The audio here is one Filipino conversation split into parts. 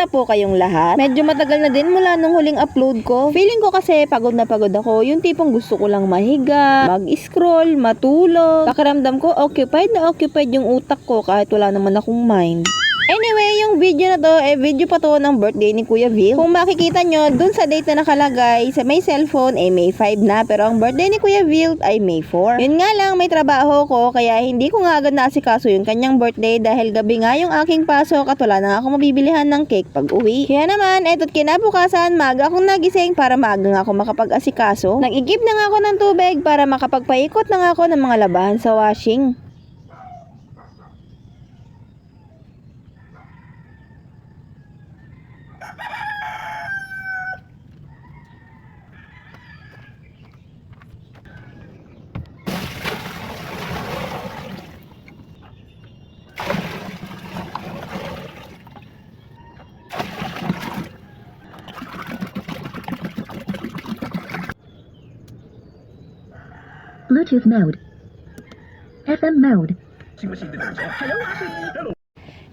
Kamusta po kayong lahat? Medyo matagal na din mula nung huling upload ko. Feeling ko kasi pagod na pagod ako. Yung tipong gusto ko lang mahiga, mag-scroll, matulog. Pakiramdam ko occupied na occupied yung utak ko kahit wala naman akong mind. Anyway, yung video na to, video pa to ng birthday ni Kuya Vil. Kung makikita nyo, dun sa date na nakalagay sa may cellphone, May 5 na. Pero ang birthday ni Kuya Vil ay May 4. Yun nga lang, may trabaho ko, kaya hindi ko nga agad naasikaso yung kanyang birthday dahil gabi nga yung aking pasok at wala na ako mabibilihan ng cake pag uwi. Kaya naman, eto't kinabukasan, maaga akong nagising para maaga nga ako makapag-asikaso. Nag-igib na nga ako ng tubig para makapagpaikot na nga ako ng mga labahan sa washing. Bluetooth mode. FM mode.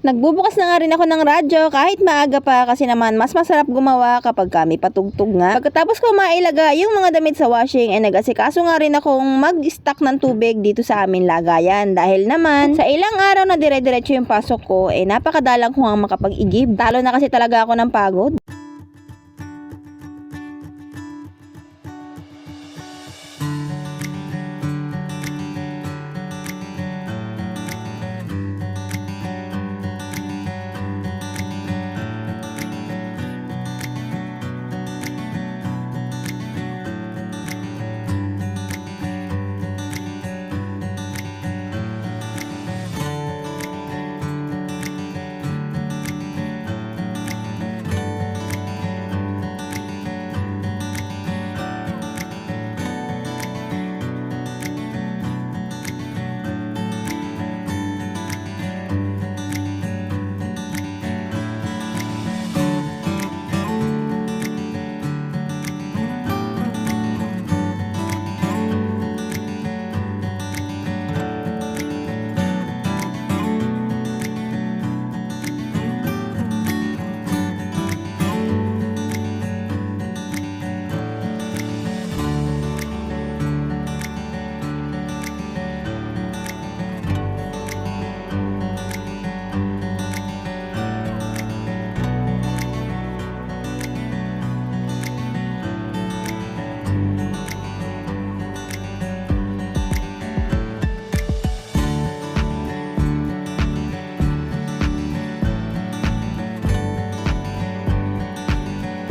Nagbubukas na nga rin ako ng radyo kahit maaga pa kasi naman mas masarap gumawa kapag kami patugtog nga. Pagkatapos ko mailaga yung mga damit sa washing ay nag-asikaso nga rin akong mag-stock ng tubig dito sa amin lagayan dahil naman sa ilang araw na dire-diretso yung pasok ko napakadalang ko nga makapag-igib. Talo na kasi talaga ako ng pagod.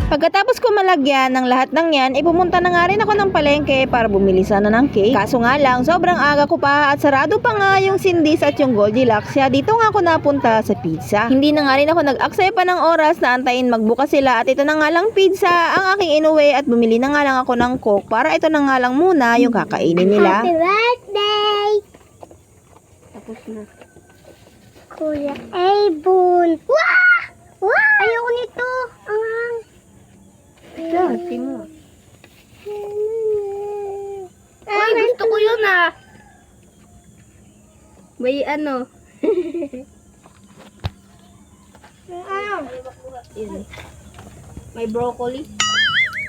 Pagkatapos ko malagyan ng lahat ng yan, pumunta na nga rin ako ng palengke para bumili sana ng cake. Kaso nga lang, sobrang aga ko pa at sarado pa nga yung Cindy's at yung Goldilocks. Kaya dito nga ako napunta sa pizza. Hindi na nga rin ako nag-aksaya pa ng oras na antayin magbukas sila at ito na nga lang pizza ang aking inuwi at bumili na nga lang ako ng Coke para ito na nga lang muna yung kakainin nila. Happy birthday! Tapos na. Kuya Abon! Wah! Wah! Ayoko nito! Dati mo. Ay, gusto ko yun May ano? Ano? Yun. May broccoli.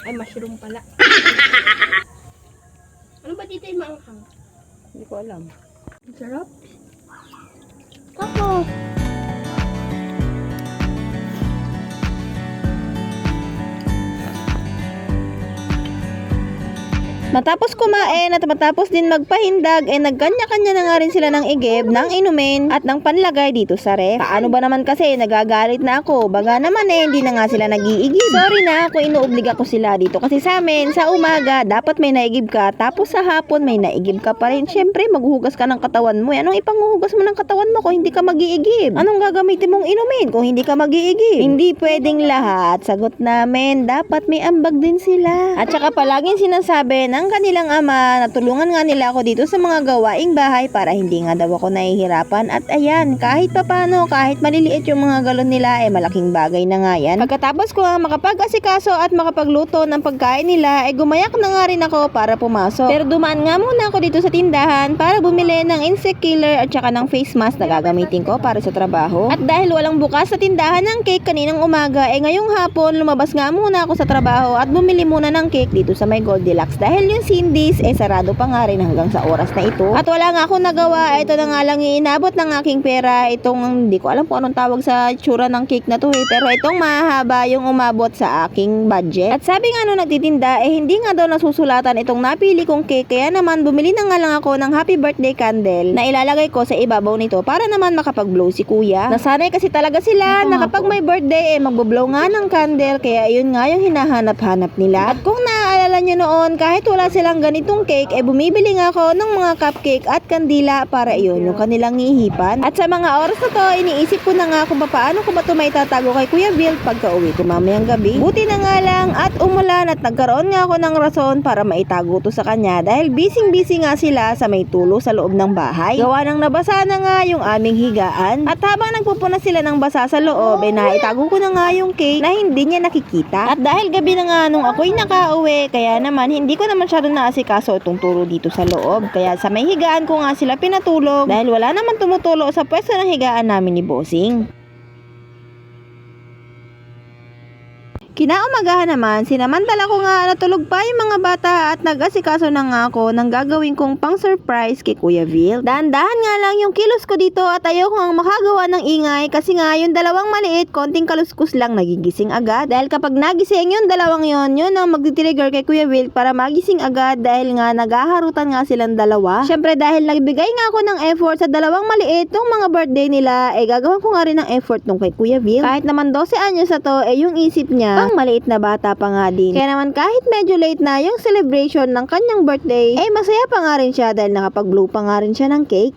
Ay, mushroom pala. Ano ba dito yung maanghang? Hindi ko alam. Sarap. Ako. Matapos kumain at matapos din magpahindag, nagkanya-kanya na nga rin sila ng igib, ng inumin at ng panlagay dito sa ref. Paano ba naman kasi nagagalit na ako? Baga naman hindi na nga sila nag-iigib. Sorry na kung inuobliga ko sila dito kasi sa amin, sa umaga, dapat may naigib ka, tapos sa hapon may naigib ka pa rin. Siyempre, maghuhugas ka ng katawan mo. Anong ipanghuhugas mo ng katawan mo kung hindi ka mag-iigib? Anong gagamitin mong inumin kung hindi ka mag-iigib? Hindi pwedeng lahat. Sagot namin, dapat may ambag din sila. At saka palaging sinasabi na ng kanilang ama na tulungan nga nila ako dito sa mga gawaing bahay para hindi nga daw ako nahihirapan. At ayan, kahit papano, kahit maliliit yung mga galon nila, malaking bagay na nga yan. Pagkatapos ko nga makapag-asikaso at makapagluto ng pagkain nila, gumayak na nga rin ako para pumasok. Pero dumaan nga muna ako dito sa tindahan para bumili ng insect killer at saka ng face mask na gagamitin ko para sa trabaho. At dahil walang bukas sa tindahan ng cake kaninang umaga, ngayong hapon lumabas nga muna ako sa trabaho at bumili muna ng cake dito sa may Goldilocks dahil yung Cindy's sarado pa nga rin hanggang sa oras na ito. At wala nga akong nagawa, ito na nga lang inabot ng aking pera. Itong hindi ko alam kung anong tawag sa tsura ng cake na to pero itong mahaba yung umabot sa aking budget. At sabi nga nung nagtitinda, hindi nga daw nasusulatan itong napili kong cake, kaya naman bumili na nga lang ako ng happy birthday candle na ilalagay ko sa ibabaw nito para naman makapag-blow si kuya. Nasanay kasi talaga sila na kapag may birthday magbo-blow nga ng candle, kaya yun nga yung hinahanap-hanap nila. At kung naaalala nyo noon, kahit wala silang ganitong cake, bumibili nga ako ng mga cupcake at kandila para iyon yung kanilang ihipan. At sa mga oras na to, iniisip ko na nga kung paano ko ba ito may tatago kay Kuya Bill pagka uwi ko mamayang gabi. Buti na nga lang at umulan at nagkaroon nga ako ng rason para maitago to sa kanya dahil busy nga sila sa may tulo sa loob ng bahay. Gawa ng nabasa na nga yung aming higaan. At habang nagpupunas sila ng basa sa loob, naitago ko na nga yung cake na hindi niya nakikita. At dahil gabi na nga nung ako'y nakauwi, kaya naman hindi ko na masyado naasikaso itong turo dito sa loob. Kaya sa may higaan ko nga sila pinatulog dahil wala naman tumutulo sa pwesto ng higaan namin ni Bossing. Kinaumagahan naman, sinamantala ko nga natulog pa yung mga bata at nag-asikaso na nga ako ng gagawin kong pang-surprise kay Kuya Vil. Dahan-dahan nga lang yung kilos ko dito at ayoko nga makagawa ng ingay kasi nga yung dalawang maliit, konting kaluskus lang nagigising agad. Dahil kapag nagising yung dalawang yun ang magti-trigger kay Kuya Vil para magising agad dahil nga naghaharutan nga silang dalawa. Syempre dahil nagbigay nga ako ng effort sa dalawang maliit tong mga birthday nila, gagawin ko nga rin ng effort nung kay Kuya Vil. Kahit naman 12 anyos na to, yung isip niya, maliit na bata pa nga din. Kaya naman kahit medyo late na yung celebration ng kanyang birthday, masaya pa nga rin siya dahil nakapag-blow pa nga rin siya ng cake.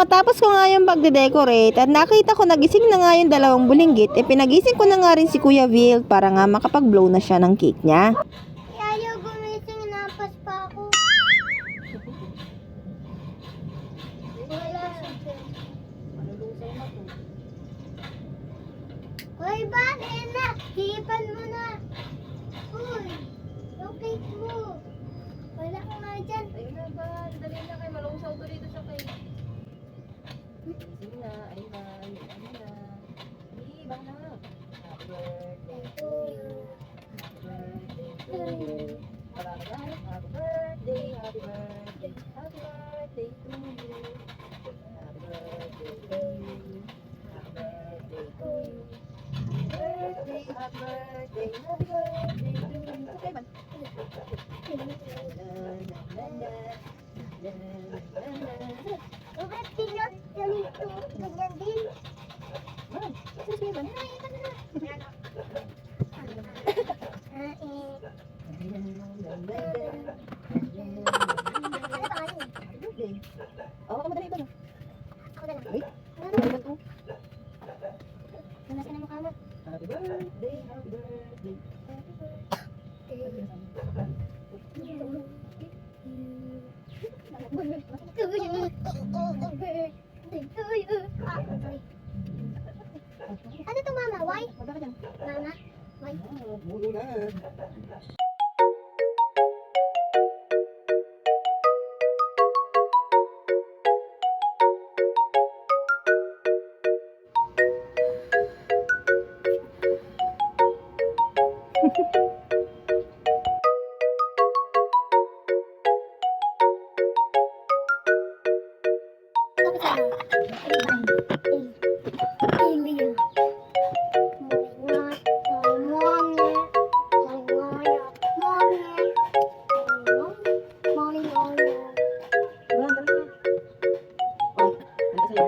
matapos ko nga yung pagde-decorate at nakita ko nagising na nga yung dalawang bulinggit, pinagising ko na nga rin si Kuya Will para nga makapag-blow na siya ng cake niya. Ayaw gumising, napas pa ako. Wala. Uy, bakit na? Hihipan mo na. Uy, yung cake mo. Wala ka nga dyan. Ayun na ba? Dali na kayo. Malungsaw ko dito sa cake. Sige na. Ayun na. Ayun na. Ibang na. Happy birthday to you. Happy birthday to you. Happy birthday. Happy birthday. Happy birthday to you. Happy birthday to you. Happy birthday to you. Happy birthday. Happy birthday. Happy birthday to you. Okay, man. Bakit pinot? Ganito. Ganyan din. Oh, madali ba na? Ako na lang. Ay, Ano? ano ba to? Nasa na mukha mo? Happy birthday, happy birthday. Ano to, mama? Why? Punta ka dyan. Mama? Why? Mulo na. Tapos ano? Alien. Ba, dali na. Oh, ano sa'yo?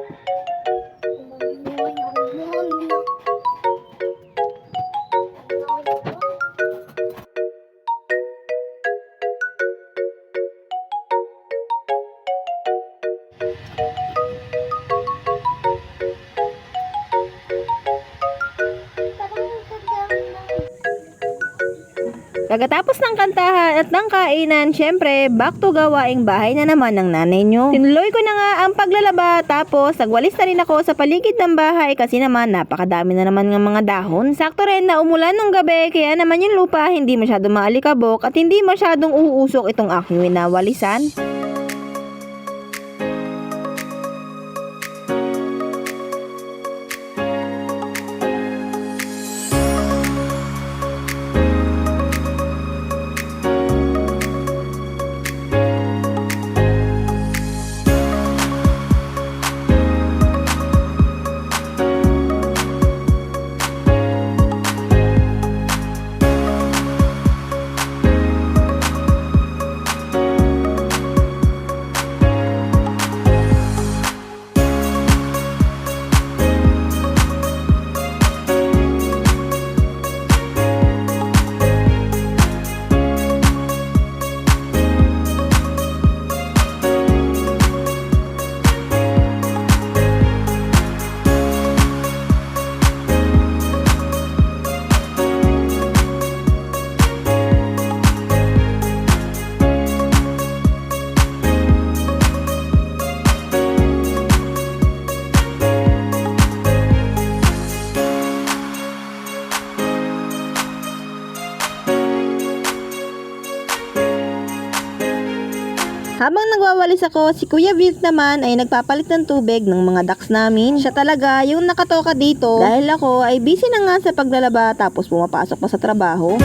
Pagkatapos ng kantahan at ng kainan, syempre, back to gawaing bahay na naman ng nanay nyo. Tinuloy ko na nga ang paglalaba, tapos nagwalis na rin ako sa paligid ng bahay kasi naman napakadami na naman ng mga dahon. Sakto rin na umulan nung gabi, kaya naman yung lupa hindi masyadong maalikabok at hindi masyadong uusok itong aking winawalisan. Habang nagwawalis ako, si Kuya Vilt naman ay nagpapalit ng tubig ng mga ducks namin. Siya talaga yung nakatoka dito dahil ako ay busy na nga sa paglalaba tapos pumapasok pa sa trabaho.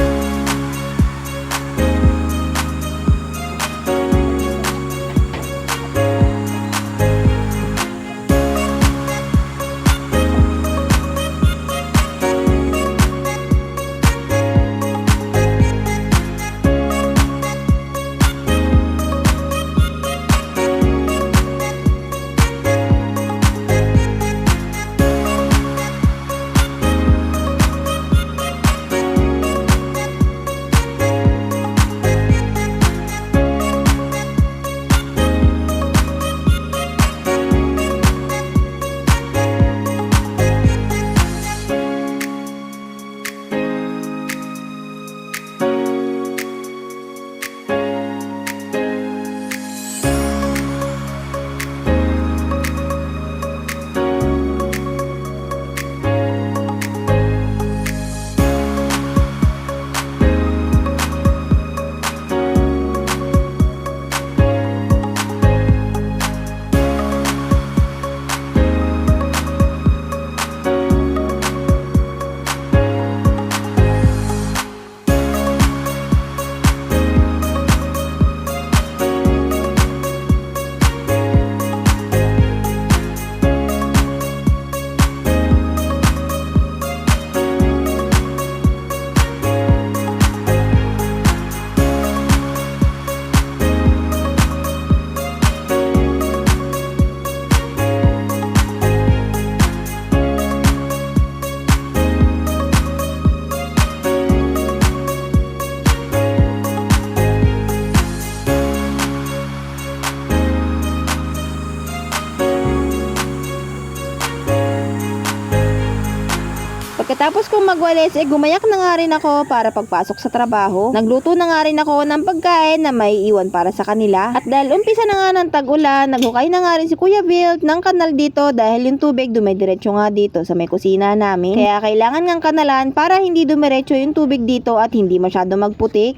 Pagkatapos kong magwalis, gumayak na nga rin ako para pagpasok sa trabaho. Nagluto na nga rin ako ng pagkain na may iwan para sa kanila. At dahil umpisa na nga ng tag-ulan, naghukay na nga rin si Kuya Bill ng kanal dito dahil yung tubig dumidiretso nga dito sa may kusina namin. Kaya kailangan ngang kanalan para hindi dumiretso yung tubig dito at hindi masyado magputik.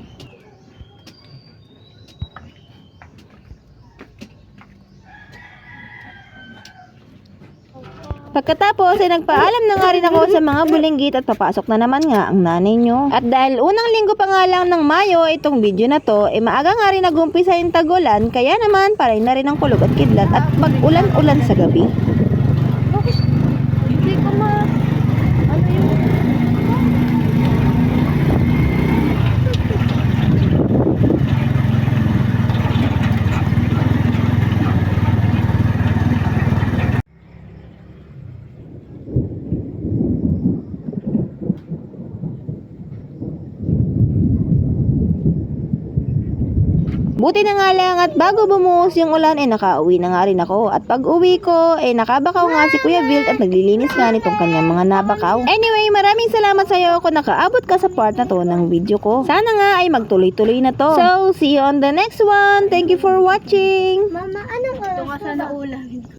Pagkatapos ay nagpaalam na nga rin ako sa mga bulinggit at papasok na naman nga ang nanay nyo. At dahil unang linggo pa nga lang ng Mayo itong video na to, maaga nga rin nag-umpisa yung tagulan, kaya naman paray na rin ang kulog at kidlat at mag-ulan-ulan sa gabi. Hindi ko ma... Ano yun? Buti na nga lang at bago bumuhos yung ulan nakauwi na nga rin ako. At pag uwi ko nakabakaw nga si Kuya Bill at naglilinis nga nitong kanyang mga nabakaw. Anyway, maraming salamat sa iyo kung nakaabot ka sa part na to ng video ko. Sana nga ay magtuloy-tuloy na to. So, see you on the next one. Thank you for watching. Mama, anong oras? Ito nga sana ulan.